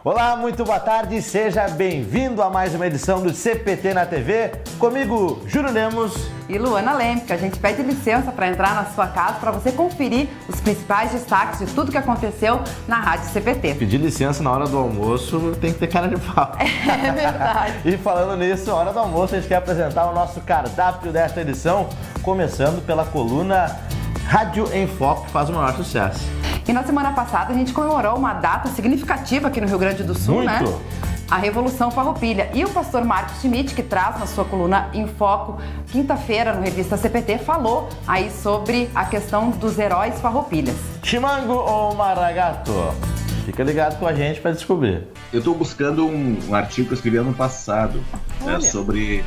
Olá, muito boa tarde, seja bem-vindo a mais uma edição do CPT na TV, comigo, Júlio Lemos e Luana Lemke. A gente pede licença para entrar na sua casa para você conferir os principais destaques de tudo que aconteceu na Rádio CPT. Pedir licença na hora do almoço tem que ter cara de pau. É verdade. E falando nisso, na hora do almoço a gente quer apresentar o nosso cardápio desta edição, começando pela coluna Rádio em Foco, que faz o maior sucesso. E na semana passada a gente comemorou uma data significativa aqui no Rio Grande do Sul, né? A Revolução Farroupilha. E o pastor Marcos Schmidt, que traz na sua coluna Em Foco, quinta-feira, no Revista CPT, falou aí sobre a questão dos heróis farroupilhas. Chimango ou Maragato? Fica ligado com a gente para descobrir. Eu estou buscando um artigo que eu escrevi ano passado sobre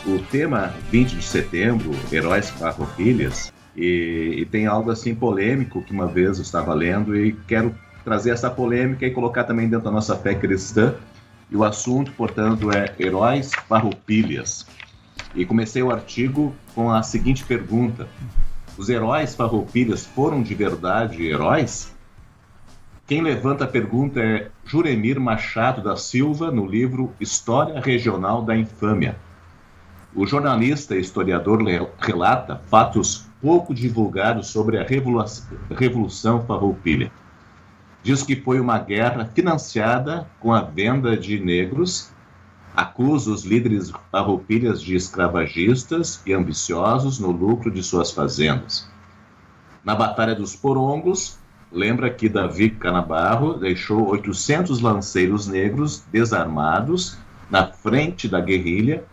o tema 20 de setembro, Heróis Farroupilhas. E tem algo assim polêmico que uma vez eu estava lendo e quero trazer essa polêmica e colocar também dentro da nossa fé cristã. E o assunto, portanto, é Heróis Farroupilhas. E comecei o artigo com a seguinte pergunta: os heróis farroupilhas foram de verdade heróis? Quem levanta a pergunta é Juremir Machado da Silva, no livro História Regional da Infâmia. O jornalista e historiador relata fatos pouco divulgados sobre a Revolução Farroupilha. Diz que foi uma guerra financiada com a venda de negros, acusa os líderes farroupilhas de escravagistas e ambiciosos no lucro de suas fazendas. Na Batalha dos Porongos, lembra que Davi Canabarro deixou 800 lanceiros negros desarmados na frente da guerrilha,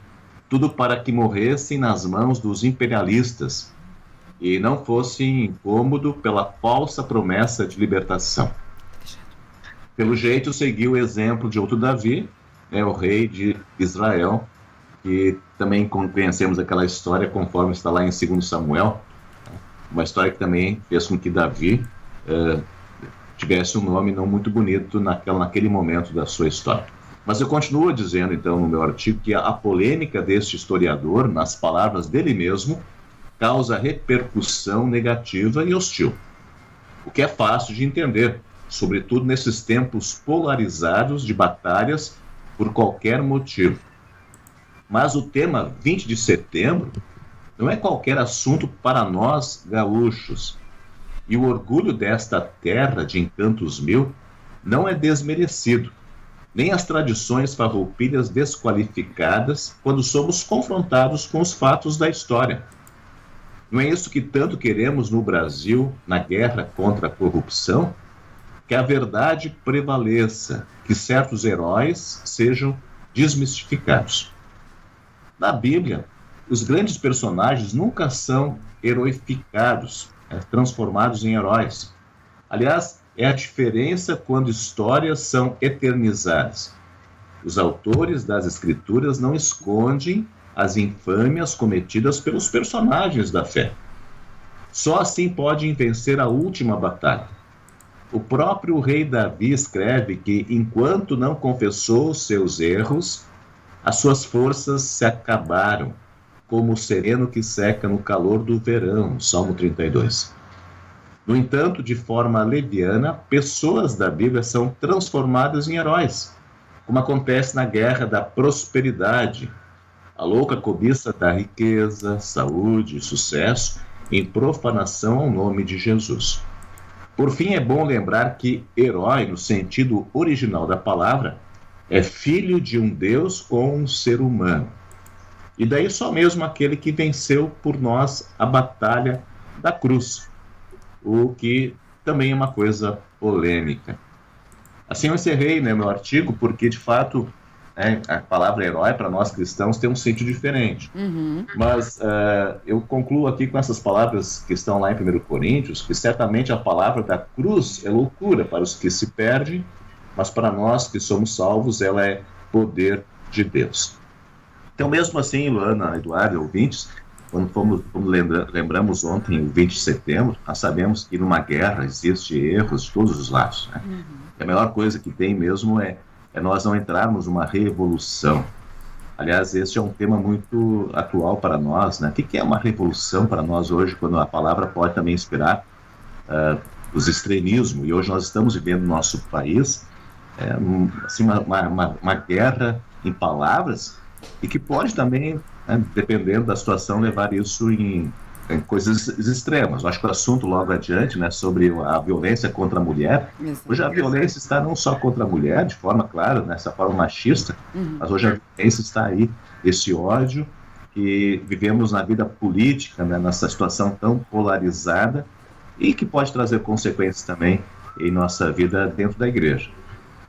tudo para que morressem nas mãos dos imperialistas e não fossem incômodo pela falsa promessa de libertação. Pelo jeito, seguiu o exemplo de outro Davi, o rei de Israel, e também conhecemos aquela história conforme está lá em 2 Samuel, uma história que também fez com que Davi tivesse um nome não muito bonito naquele momento da sua história. Mas eu continuo dizendo, então, no meu artigo, que a polêmica deste historiador, nas palavras dele mesmo, causa repercussão negativa e hostil. O que é fácil de entender, sobretudo nesses tempos polarizados de batalhas por qualquer motivo. Mas o tema 20 de setembro não é qualquer assunto para nós gaúchos. E o orgulho desta terra de encantos mil não é desmerecido, nem as tradições farroupilhas desqualificadas quando somos confrontados com os fatos da história. Não é isso que tanto queremos no Brasil, na guerra contra a corrupção? Que a verdade prevaleça, que certos heróis sejam desmistificados. Na Bíblia, os grandes personagens nunca são heroificados, transformados em heróis. Aliás, é a diferença quando histórias são eternizadas. Os autores das escrituras não escondem as infâmias cometidas pelos personagens da fé. Só assim podem vencer a última batalha. O próprio rei Davi escreve que, enquanto não confessou seus erros, as suas forças se acabaram, como o sereno que seca no calor do verão, Salmo 32. No entanto, de forma leviana, pessoas da Bíblia são transformadas em heróis, como acontece na guerra da prosperidade, a louca cobiça da riqueza, saúde e sucesso em profanação ao nome de Jesus. Por fim, é bom lembrar que herói, no sentido original da palavra, é filho de um Deus com um ser humano. E daí só mesmo aquele que venceu por nós a batalha da cruz, o que também é uma coisa polêmica. Assim eu encerrei meu artigo, porque de fato a palavra herói para nós cristãos tem um sentido diferente. Mas eu concluo aqui com essas palavras que estão lá em 1 Coríntios, que certamente a palavra da cruz é loucura para os que se perdem, mas para nós que somos salvos ela é poder de Deus. Então mesmo assim, Luana, Eduardo, ouvintes, quando lembramos ontem, o 20 de setembro, nós sabemos que numa guerra existe erros de todos os lados. Né? A melhor coisa que tem mesmo é nós não entrarmos numa revolução. Aliás, esse é um tema muito atual para nós. Né? O que é uma revolução para nós hoje, quando a palavra pode também inspirar os extremismos? E hoje nós estamos vivendo no nosso país assim, uma guerra em palavras e que pode também, né, dependendo da situação, levar isso em coisas extremas. Eu acho que o assunto logo adiante, né, sobre a violência contra a mulher, hoje a violência está não só contra a mulher, de forma, claro, nessa forma machista, mas hoje a violência está aí, esse ódio que vivemos na vida política, né, nessa situação tão polarizada e que pode trazer consequências também em nossa vida dentro da igreja.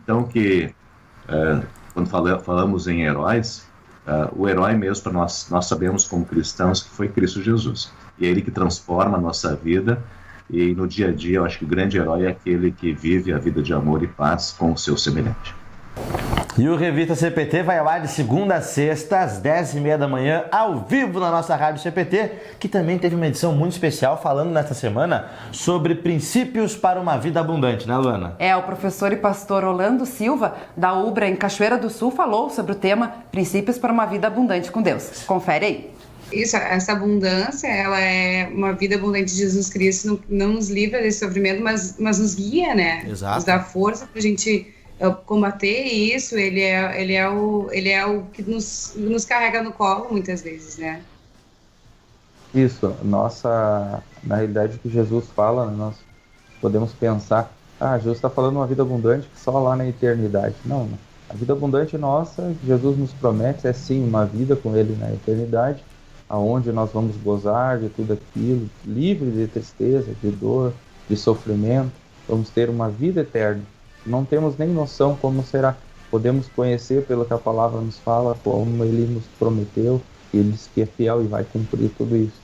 Então, quando falamos em heróis, o herói mesmo para nós sabemos como cristãos que foi Cristo Jesus. E é Ele que transforma a nossa vida, e no dia a dia eu acho que o grande herói é aquele que vive a vida de amor e paz com o seu semelhante. E o Revista CPT vai ao ar de segunda a sexta, às 10h30 da manhã, ao vivo na nossa Rádio CPT, que também teve uma edição muito especial falando nesta semana sobre princípios para uma vida abundante, né, Luana? O professor e pastor Orlando Silva, da UBRA em Cachoeira do Sul, falou sobre o tema Princípios para uma vida abundante com Deus. Confere aí. Isso, essa abundância, ela é uma vida abundante de Jesus Cristo, não nos livra desse sofrimento, mas nos guia, né? Exato. Nos dá força para a gente combater isso. Ele é o que nos carrega no colo muitas vezes, né? Isso, na realidade o que Jesus fala, né, nós podemos pensar, Jesus está falando uma vida abundante só lá na eternidade. Não, a vida abundante nossa, Jesus nos promete, é sim uma vida com Ele na eternidade, aonde nós vamos gozar de tudo aquilo, livre de tristeza, de dor, de sofrimento, vamos ter uma vida eterna. Não temos nem noção como será. Podemos conhecer pelo que a palavra nos fala, como Ele nos prometeu, Ele diz que é fiel e vai cumprir tudo isso.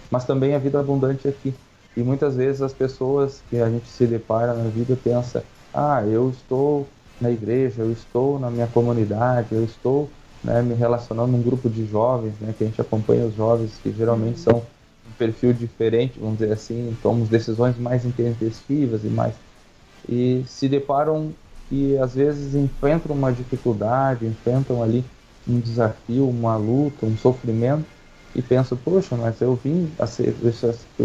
Mas também a vida abundante aqui. E muitas vezes as pessoas que a gente se depara na vida pensam, eu estou na igreja, eu estou na minha comunidade, eu estou, né, me relacionando num grupo de jovens, né, que a gente acompanha os jovens que geralmente são um perfil diferente, vamos dizer assim, tomam decisões mais intempestivas e se deparam e às vezes enfrentam uma dificuldade, enfrentam ali um desafio, uma luta, um sofrimento e pensam, poxa, mas eu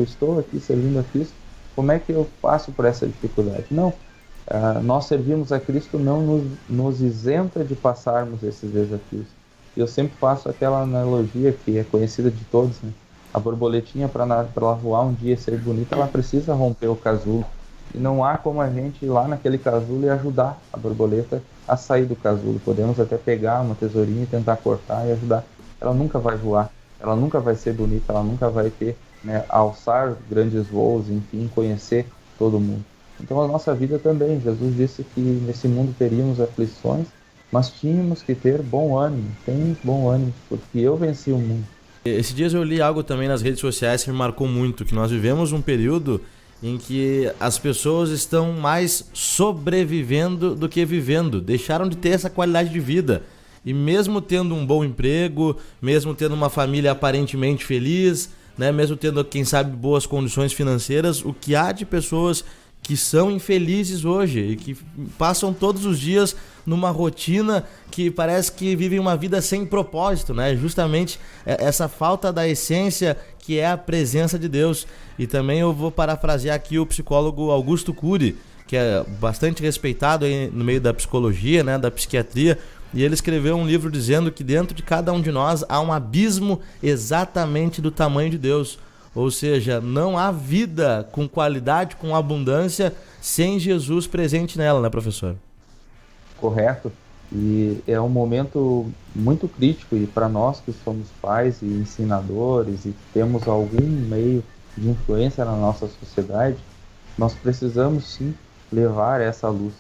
estou aqui servindo a Cristo, como é que eu passo por essa dificuldade? Não, nós servimos a Cristo não nos isenta de passarmos esses desafios. Eu sempre faço aquela analogia que é conhecida de todos, né? A borboletinha, para ela voar um dia e ser bonita, ela precisa romper o casulo. E não há como a gente ir lá naquele casulo e ajudar a borboleta a sair do casulo. Podemos até pegar uma tesourinha e tentar cortar e ajudar. Ela nunca vai voar, ela nunca vai ser bonita, ela nunca vai ter, né, alçar grandes voos, enfim, conhecer todo mundo. Então a nossa vida também, Jesus disse que nesse mundo teríamos aflições, mas tínhamos que ter bom ânimo. Tem bom ânimo, porque eu venci o mundo. Esses dias eu li algo também nas redes sociais que me marcou muito, que nós vivemos um período em que as pessoas estão mais sobrevivendo do que vivendo, deixaram de ter essa qualidade de vida. E mesmo tendo um bom emprego, mesmo tendo uma família aparentemente feliz, né, mesmo tendo, quem sabe, boas condições financeiras, o que há de pessoas que são infelizes hoje e que passam todos os dias numa rotina que parece que vivem uma vida sem propósito, né? Justamente essa falta da essência que é a presença de Deus. E também eu vou parafrasear aqui o psicólogo Augusto Cury, que é bastante respeitado aí no meio da psicologia, né, da psiquiatria, e ele escreveu um livro dizendo que dentro de cada um de nós há um abismo exatamente do tamanho de Deus. Ou seja, não há vida com qualidade, com abundância, sem Jesus presente nela, né, professor? Correto. E é um momento muito crítico, e para nós que somos pais e ensinadores e temos algum meio de influência na nossa sociedade, nós precisamos sim levar essa luz,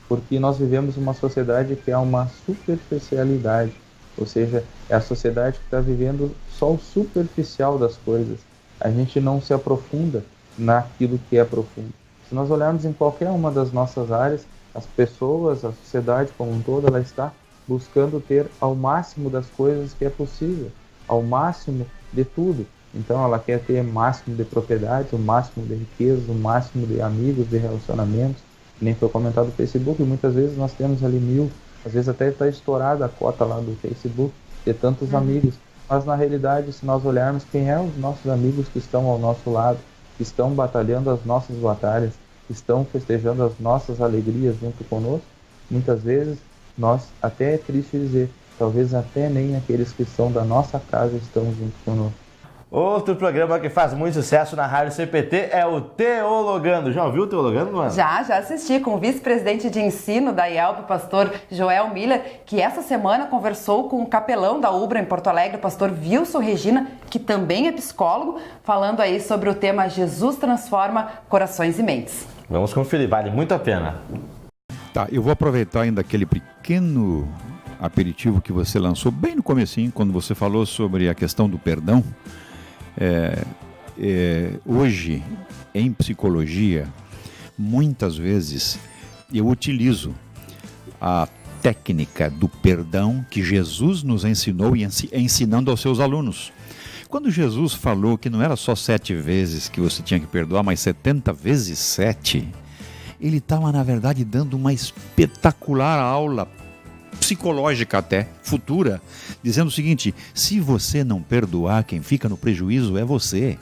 porque nós vivemos uma sociedade que é uma superficialidade, ou seja, é a sociedade que está vivendo só o superficial das coisas. A gente não se aprofunda naquilo que é profundo. Se nós olharmos em qualquer uma das nossas áreas, as pessoas, a sociedade como um todo, ela está buscando ter ao máximo das coisas que é possível, ao máximo de tudo. Então ela quer ter o máximo de propriedade, o máximo de riqueza, o máximo de amigos, de relacionamentos. Nem foi comentado no Facebook, e muitas vezes nós temos ali 1000, às vezes até está estourada a cota lá do Facebook, de tantos amigos. Mas na realidade, se nós olharmos quem é os nossos amigos que estão ao nosso lado, que estão batalhando as nossas batalhas, que estão festejando as nossas alegrias junto conosco, muitas vezes nós, até é triste dizer, talvez até nem aqueles que são da nossa casa estão junto conosco. Outro programa que faz muito sucesso na Rádio CPT é o Teologando. Já ouviu o Teologando, mano? Já assisti com o vice-presidente de ensino da IELB, pastor Joel Miller, que essa semana conversou com o capelão da UBRA em Porto Alegre, o pastor Wilson Regina, que também é psicólogo, falando aí sobre o tema Jesus transforma corações e mentes. Vamos conferir, vale muito a pena. Tá, eu vou aproveitar ainda aquele pequeno aperitivo que você lançou bem no comecinho, quando você falou sobre a questão do perdão. Hoje, em psicologia, muitas vezes eu utilizo a técnica do perdão que Jesus nos ensinou e ensinando aos seus alunos. Quando Jesus falou que não era só 7 vezes que você tinha que perdoar, mas 70 vezes 7, ele estava, na verdade, dando uma espetacular aula psicológica até, futura, dizendo o seguinte: se você não perdoar, quem fica no prejuízo é você.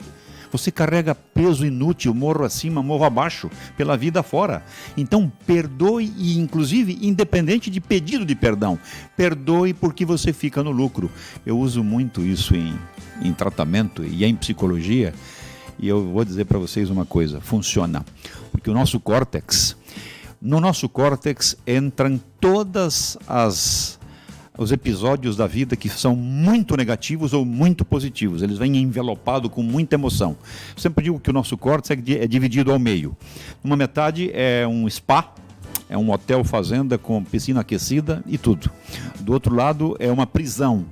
Você carrega peso inútil, morro acima, morro abaixo, pela vida fora. Então perdoe, e inclusive independente de pedido de perdão, perdoe porque você fica no lucro. Eu uso muito isso em tratamento e em psicologia, e eu vou dizer para vocês uma coisa: funciona. Porque o nosso córtex, no nosso córtex entram todas os episódios da vida que são muito negativos ou muito positivos. Eles vêm envelopados com muita emoção. Eu sempre digo que o nosso córtex é dividido ao meio. Uma metade é um spa, é um hotel fazenda com piscina aquecida e tudo. Do outro lado é uma prisão.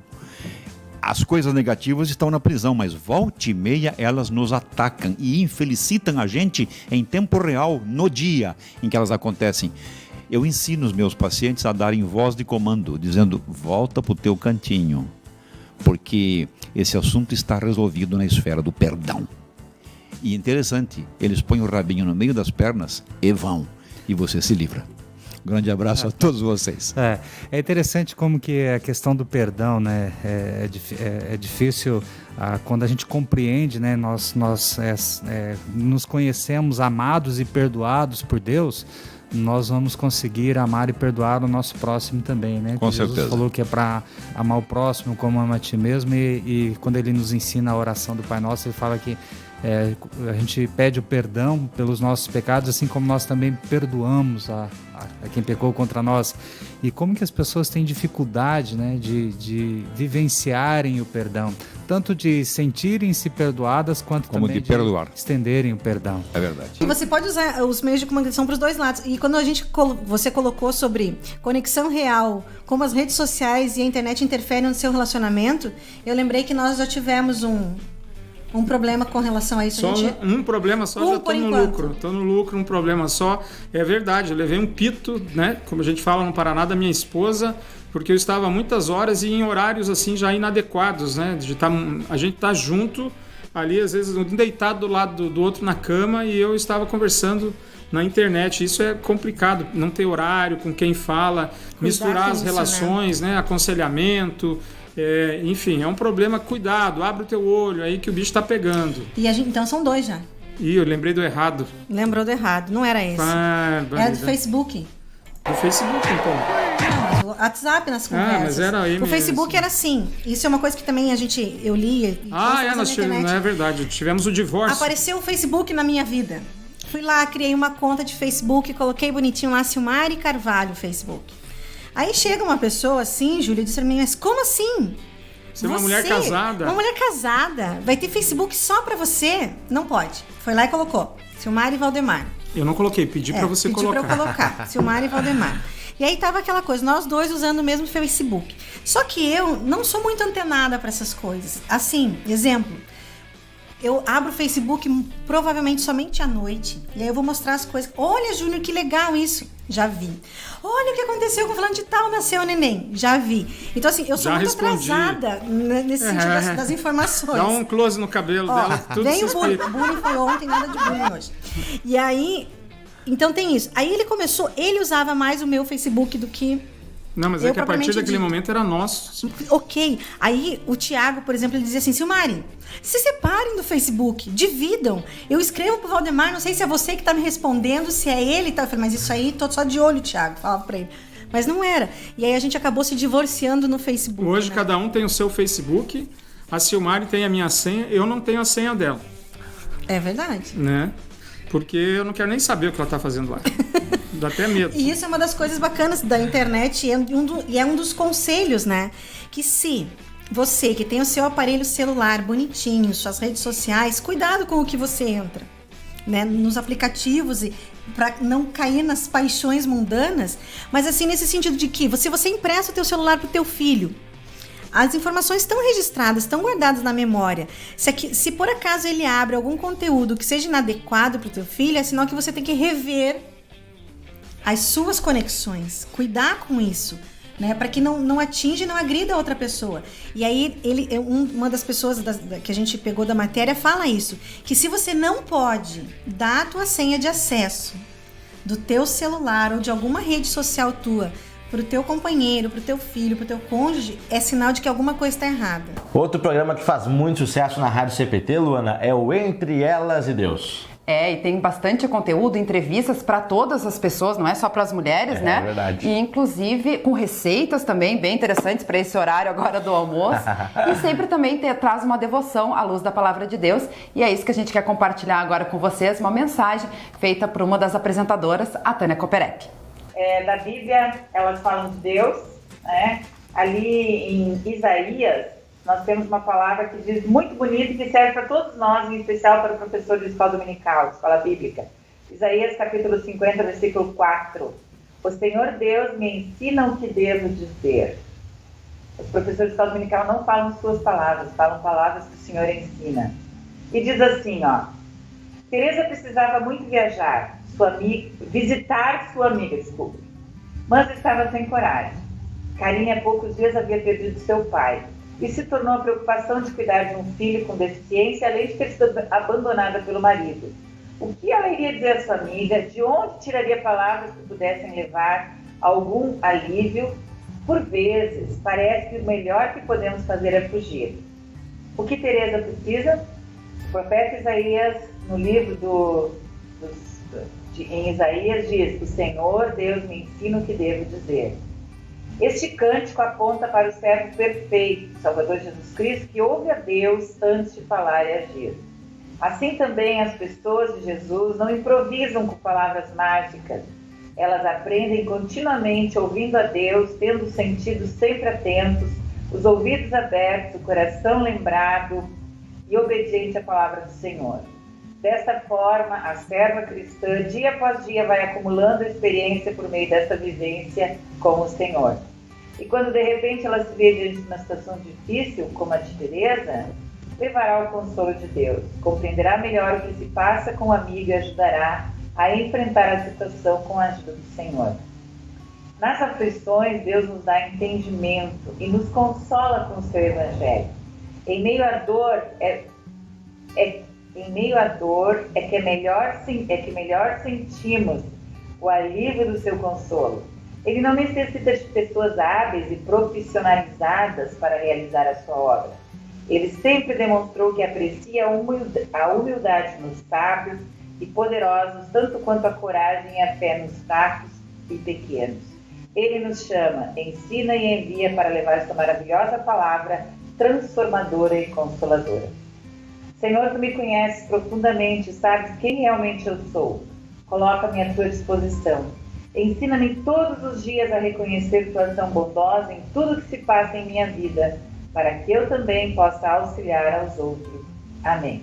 As coisas negativas estão na prisão, mas volta e meia elas nos atacam e infelicitam a gente em tempo real, no dia em que elas acontecem. Eu ensino os meus pacientes a darem voz de comando, dizendo: volta para o teu cantinho, porque esse assunto está resolvido na esfera do perdão. E interessante, eles põem o rabinho no meio das pernas e vão, e você se livra. Grande abraço a todos vocês. É interessante como que a questão do perdão, né, é difícil quando a gente compreende, né, nós nos conhecemos amados e perdoados por Deus, nós vamos conseguir amar e perdoar o nosso próximo também, né? Com Jesus certeza. falou que é para amar o próximo como ama a ti mesmo, e quando ele nos ensina a oração do Pai Nosso, ele fala que a gente pede o perdão pelos nossos pecados, assim como nós também perdoamos a quem pecou contra nós. E como que as pessoas têm dificuldade, né, de vivenciarem o perdão, tanto de sentirem-se perdoadas, quanto como também de perdoar, estenderem o perdão. É verdade. E você pode usar os meios de comunicação para os dois lados. E quando você colocou sobre conexão real, como as redes sociais e a internet interferem no seu relacionamento, eu lembrei que nós já tivemos um problema com relação a isso. Só um problema só, já tô no lucro. Tô no lucro, um problema só. É verdade, eu levei um pito, né? Como a gente fala no Paraná, da minha esposa, porque eu estava muitas horas e em horários assim já inadequados, né? A gente tá junto ali, às vezes um deitado do lado do outro na cama, e eu estava conversando na internet. Isso é complicado, não ter horário com quem fala, misturar as relações, né? Aconselhamento. Enfim, é um problema. Cuidado, abre o teu olho aí que o bicho tá pegando. E então são 2 já. Ih, eu lembrei do errado. Lembrou do errado, não era esse. Era do Facebook. Do Facebook, então. Não, mas o WhatsApp nas conversas. Mas era aí o Facebook era assim. Isso é uma coisa que também eu li. Não é verdade. Tivemos o divórcio. Apareceu o Facebook na minha vida. Fui lá, criei uma conta de Facebook, coloquei bonitinho lá, Silmari Carvalho, Facebook. Aí chega uma pessoa assim, Júlia, disse pra mim: mas como assim? Você é uma mulher casada? Uma mulher casada. Vai ter Facebook só pra você? Não pode. Foi lá e colocou Silmari Valdemar. Eu não coloquei, pedi pra você colocar. Pedi pra eu colocar, Silmari Valdemar. E aí tava aquela coisa, nós dois usando o mesmo Facebook. Só que eu não sou muito antenada pra essas coisas. Assim, exemplo, eu abro o Facebook provavelmente somente à noite. E aí eu vou mostrar as coisas. Olha, Júnior, que legal isso. Já vi. Olha o que aconteceu com fulano de tal, nasceu o neném. Já vi. Então, assim, eu sou muito atrasada nesse sentido das informações. Dá um close no cabelo dela. Tudo vem o bullying. O bullying foi ontem, nada de bullying hoje. E aí, então tem isso. Aí ele usava mais o meu Facebook do que... Não, mas é que a partir daquele momento era nosso. Ok. Aí o Thiago, por exemplo, ele dizia assim: Silmari, se separem do Facebook, dividam. Eu escrevo pro Valdemar, não sei se é você que tá me respondendo, se é ele e tal. Eu falei: mas isso aí, tô só de olho, Thiago. Falava pra ele. Mas não era. E aí a gente acabou se divorciando no Facebook. Hoje cada um tem o seu Facebook, a Silmari tem a minha senha, eu não tenho a senha dela. É verdade. Né? Porque eu não quero nem saber o que ela está fazendo lá. Dá até medo. E isso é uma das coisas bacanas da internet e é um dos conselhos, né? Que se você que tem o seu aparelho celular bonitinho, suas redes sociais, cuidado com o que você entra, né? Nos aplicativos e para não cair nas paixões mundanas, mas assim nesse sentido de que se você empresta o teu celular pro teu filho, as informações estão registradas, estão guardadas na memória. Se por acaso ele abre algum conteúdo que seja inadequado para o teu filho, é sinal que você tem que rever as suas conexões. Cuidar com isso, né? Para que não atinja e não agrida a outra pessoa. E aí, uma das pessoas que a gente pegou da matéria fala isso, que se você não pode dar a tua senha de acesso do teu celular ou de alguma rede social tua pro teu companheiro, pro teu filho, pro teu cônjuge, é sinal de que alguma coisa está errada. Outro programa que faz muito sucesso na Rádio CPT, Luana, é o Entre Elas e Deus. E tem bastante conteúdo, entrevistas para todas as pessoas, não é só para as mulheres, né? É verdade. E inclusive com receitas também bem interessantes para esse horário agora do almoço. E sempre também traz uma devoção à luz da palavra de Deus. E é isso que a gente quer compartilhar agora com vocês, uma mensagem feita por uma das apresentadoras, a Tânia Koperek. Da Bíblia, elas falam de Deus, né? Ali em Isaías, nós temos uma palavra que diz muito bonita e que serve para todos nós, em especial para o professor de escola dominical, escola bíblica. Isaías, capítulo 50, versículo 4. O Senhor Deus me ensina o que devo dizer. Os professores de escola dominical não falam suas palavras, falam palavras que o Senhor ensina. E diz assim, ó. Teresa precisava muito viajar, visitar sua amiga, mas estava sem coragem. Carinha há poucos dias havia perdido seu pai e se tornou a preocupação de cuidar de um filho com deficiência, além de ter sido abandonada pelo marido. O que ela iria dizer à sua amiga? De onde tiraria palavras que pudessem levar algum alívio? Por vezes, parece que o melhor que podemos fazer é fugir. O que Teresa precisa? O profeta Isaías, no livro em Isaías, diz: o Senhor Deus me ensina o que devo dizer. Este cântico aponta para o servo perfeito, Salvador Jesus Cristo, que ouve a Deus antes de falar e agir. Assim também as pessoas de Jesus não improvisam com palavras mágicas. Elas aprendem continuamente ouvindo a Deus, tendo os sentidos sempre atentos, os ouvidos abertos, o coração lembrado e obediente à palavra do Senhor. Desta forma, a serva cristã, dia após dia, vai acumulando experiência por meio dessa vivência com o Senhor. E quando de repente ela se vê diante de uma situação difícil, como a de Teresa, levará o consolo de Deus, compreenderá melhor o que se passa com o amigo e ajudará a enfrentar a situação com a ajuda do Senhor. Nas aflições, Deus nos dá entendimento e nos consola com o seu Evangelho. Em meio à dor, é que melhor sentimos o alívio do seu consolo. Ele não necessita de pessoas hábeis e profissionalizadas para realizar a sua obra. Ele sempre demonstrou que aprecia a humildade nos sábios e poderosos, tanto quanto a coragem e a fé nos fracos e pequenos. Ele nos chama, ensina e envia para levar esta maravilhosa palavra transformadora e consoladora. Senhor, Tu me conheces profundamente, sabes quem realmente eu sou. Coloca-me à Tua disposição. Ensina-me todos os dias a reconhecer Tua ação bondosa em tudo que se passa em minha vida, para que eu também possa auxiliar aos outros. Amém.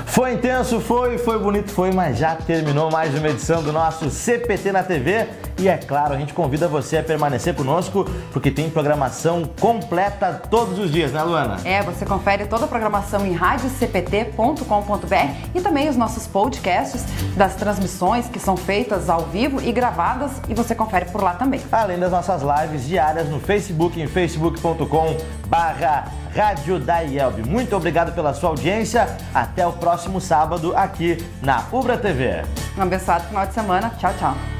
Foi intenso, foi bonito, mas já terminou mais uma edição do nosso CPT na TV. E é claro, a gente convida você a permanecer conosco, porque tem programação completa todos os dias, né, Luana? Você confere toda a programação em radiocpt.com.br e também os nossos podcasts das transmissões que são feitas ao vivo e gravadas, e você confere por lá também. Além das nossas lives diárias no Facebook, em facebook.com/Rádio da IELB. Muito obrigado pela sua audiência. Até o próximo sábado aqui na Ubra TV. Um abençoado final de semana. Tchau, tchau.